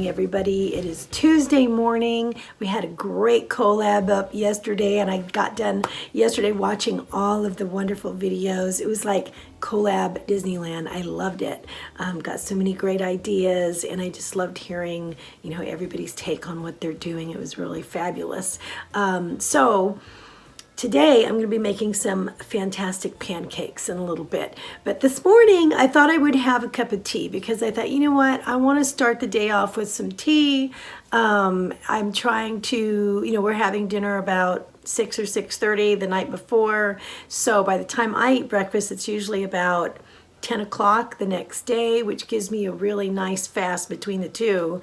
morning, everybody. It is Tuesday morning. We had a great collab up yesterday, and I got done yesterday watching all of the wonderful videos. It was like collab Disneyland. I loved it. Got so many great ideas, and I just loved hearing, everybody's take on what they're doing. It was really fabulous. So today, I'm going to be making some fantastic pancakes in a little bit. But this morning, I thought I would have a cup of tea because I thought, you know what? I want to start the day off with some tea. I'm trying to, we're having dinner about 6 or 6:30 the night before. So by the time I eat breakfast, it's usually about 10 o'clock the next day, which gives me a really nice fast between the two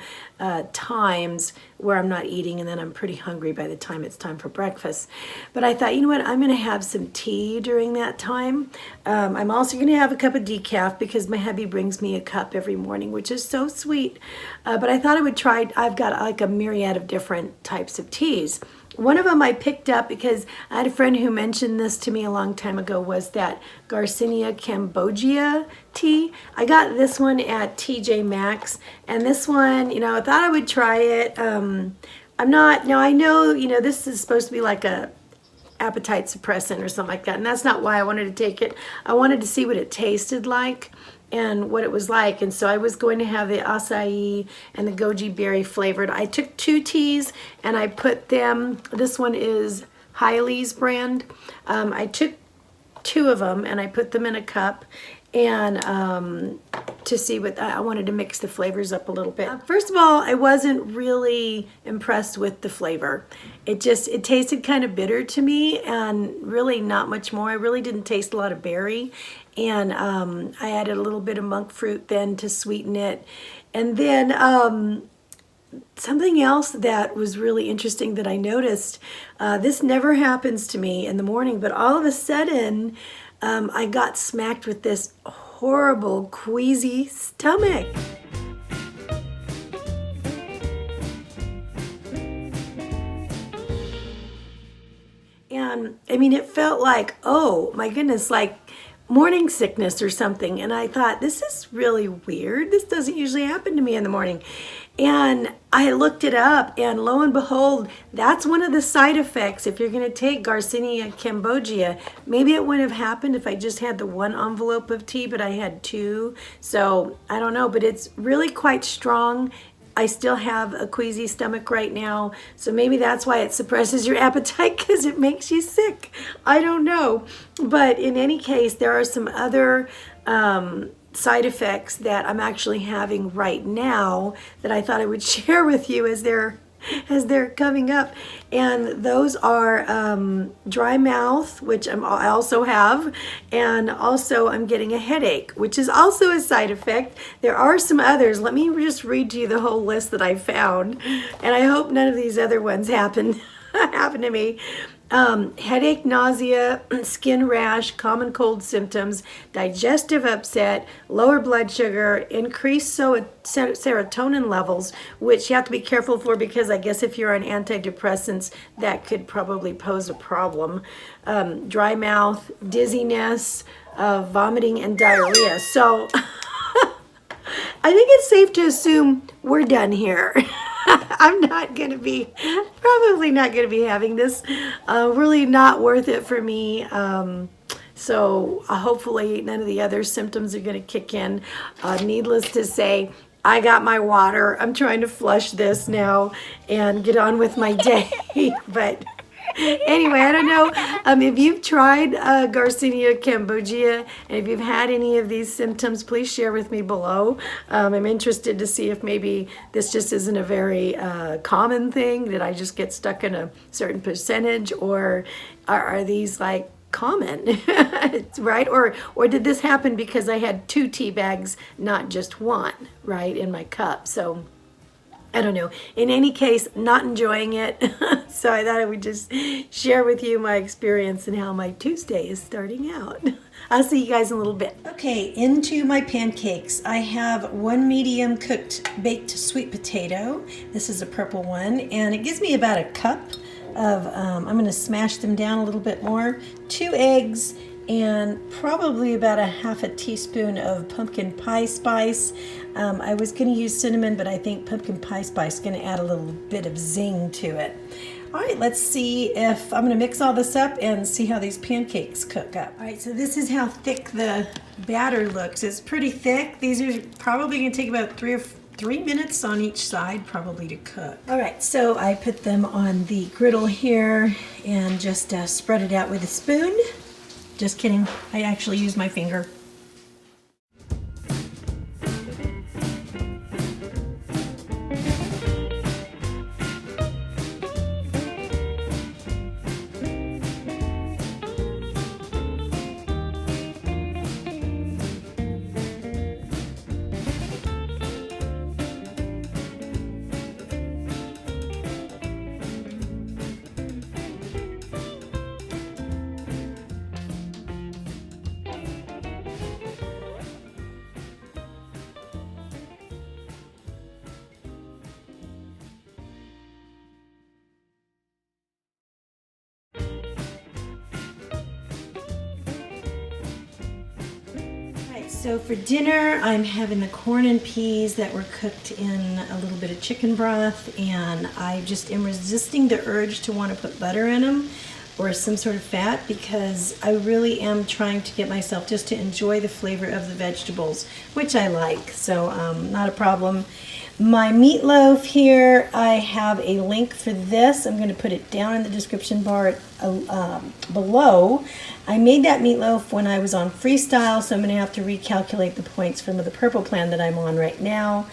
times where I'm not eating, and then I'm pretty hungry by the time it's time for breakfast. But I thought, you know what, I'm going to have some tea during that time. I'm also going to have a cup of decaf because my hubby brings me a cup every morning, which is so sweet. But I thought I would try, I've got like a myriad of different types of teas. One of them I picked up because I had a friend who mentioned this to me a long time ago, was that Garcinia Cambogia tea. I got this one at TJ Maxx, and this one, I thought I would try it. I know, this is supposed to be like a appetite suppressant or something like that, and that's not why I wanted to take it. I wanted to see what it tasted like and what it was like, and so I was going to have the acai and the goji berry flavored. I took 2 teas and I put them, this one is Hiley's brand. I took 2 of them and I put them in a cup, and to see what, I wanted to mix the flavors up a little bit. First of all, I wasn't really impressed with the flavor. It tasted kind of bitter to me, and really not much more. I really didn't taste a lot of berry, and I added a little bit of monk fruit then to sweeten it. And then something else that was really interesting that I noticed, this never happens to me in the morning, but all of a sudden I got smacked with this horrible queasy stomach. And I mean, it felt like, oh my goodness, like morning sickness or something. And I thought, this is really weird. This doesn't usually happen to me in the morning. And I looked it up, and lo and behold, that's one of the side effects. If you're going to take Garcinia Cambogia, maybe it wouldn't have happened if I just had the 1 envelope of tea, but I had 2. So I don't know, but it's really quite strong. I still have a queasy stomach right now, so maybe that's why it suppresses your appetite, because it makes you sick. I don't know. But in any case, there are some other side effects that I'm actually having right now that I thought I would share with you as they're coming up. And those are dry mouth, which I also have, and also I'm getting a headache, which is also a side effect. There are some others. Let me just read to you the whole list that I found, and I hope none of these other ones happen to me. Headache, nausea, skin rash, common cold symptoms, digestive upset, lower blood sugar, increased serotonin levels, which you have to be careful for, because I guess if you're on antidepressants, that could probably pose a problem. Dry mouth, dizziness, vomiting, and diarrhea. So I think it's safe to assume we're done here. I'm probably not going to be having this. Really not worth it for me. So hopefully none of the other symptoms are going to kick in. Needless to say, I got my water. I'm trying to flush this now and get on with my day. But anyway, I don't know if you've tried Garcinia Cambogia, and if you've had any of these symptoms, please share with me below. I'm interested to see if maybe this just isn't a very common thing, that I just get stuck in a certain percentage, or are these like common, right? Or did this happen because I had 2 tea bags, not just 1, right, in my cup? So I don't know. In any case, not enjoying it. So I thought I would just share with you my experience and how my Tuesday is starting out. I'll see you guys in a little bit. Okay, into my pancakes. I have 1 medium cooked baked sweet potato. This is a purple one, and it gives me about a cup of, I'm going to smash them down a little bit more, 2 eggs, and probably about a half a teaspoon of pumpkin pie spice. I was going to use cinnamon, but I think pumpkin pie spice is going to add a little bit of zing to it. All right, let's see if I'm going to mix all this up and see how these pancakes cook up. All right, so this is how thick the batter looks. It's pretty thick. These are probably going to take about 3 minutes on each side probably to cook. All right, so I put them on the griddle here and just spread it out with a spoon. Just kidding, I actually use my finger. So for dinner, I'm having the corn and peas that were cooked in a little bit of chicken broth, and I just am resisting the urge to want to put butter in them or some sort of fat, because I really am trying to get myself just to enjoy the flavor of the vegetables, which I like, so not a problem. My meatloaf here, I have a link for this. I'm going to put it down in the description bar below. I made that meatloaf when I was on freestyle, so I'm going to have to recalculate the points from the purple plan that I'm on right now.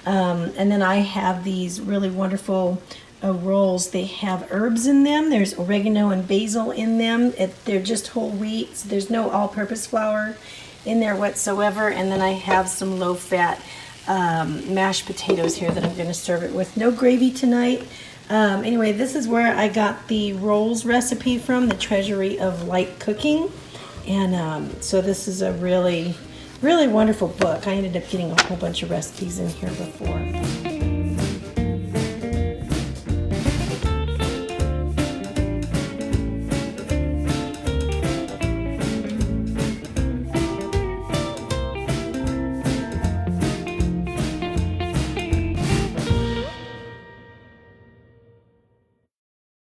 And then I have these really wonderful rolls. They have herbs in them. There's oregano and basil in them. They're just whole wheat. So there's no all-purpose flour in there whatsoever. And then I have some low-fat mashed potatoes here that I'm going to serve it with. No gravy tonight. Anyway, this is where I got the rolls recipe from, the Treasury of Light Cooking. And so this is a really, really wonderful book. I ended up getting a whole bunch of recipes in here before.